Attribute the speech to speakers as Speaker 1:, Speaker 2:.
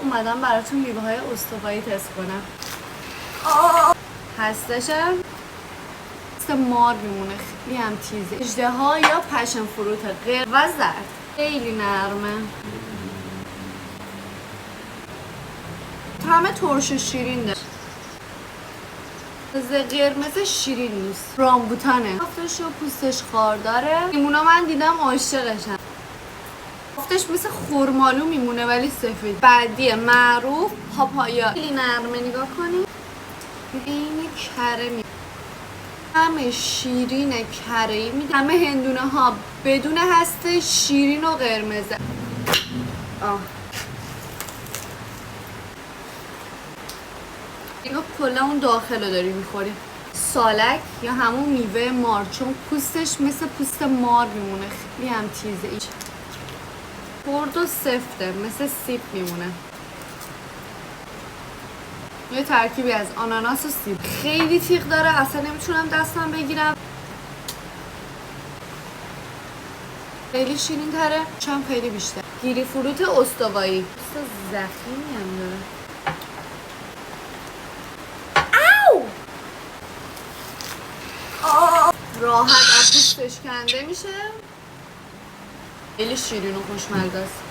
Speaker 1: اومدم براتون میوه‌های استوایی تست کنم. هستشم مثل مار میمونه، خیلی هم تیزه. اژدها یا پشن فروت غیر و زرد، خیلی نرمه. طعم ترش و شیرین داره. قرمز شیرین نیست. رامبوتانه. بافتش و پوستش خارداره. لیمونا من دیدم عاشقشن. بافتش مثل خرمالو میمونه ولی سفید. بعدی معروف پاپایا. خیلی نرمه، نگاه کنید. این کره می همه شیرین کره‌ای میده. همه هندونه ها بدون هسته شیرین و قرمزه. نگاه کلا اون داخل رو داری میخوری. سالک یا همون میوه مار، چون پوستش مثل پوست مار میمونه، خیلی هم تیزه. ایش خرد و سفته، مثل سیب میمونه. یه ترکیبی از آناناس و سیب. خیلی تیغ داره، اصلا نمیتونم دستم بگیرم. خیلی شیرین تره، چون خیلی بیشتر. گیری فروت استوایی. پوست زخیمی هم داره. راحت از پوستش کنده میشه. خیلی شیرین و خوشمزه است.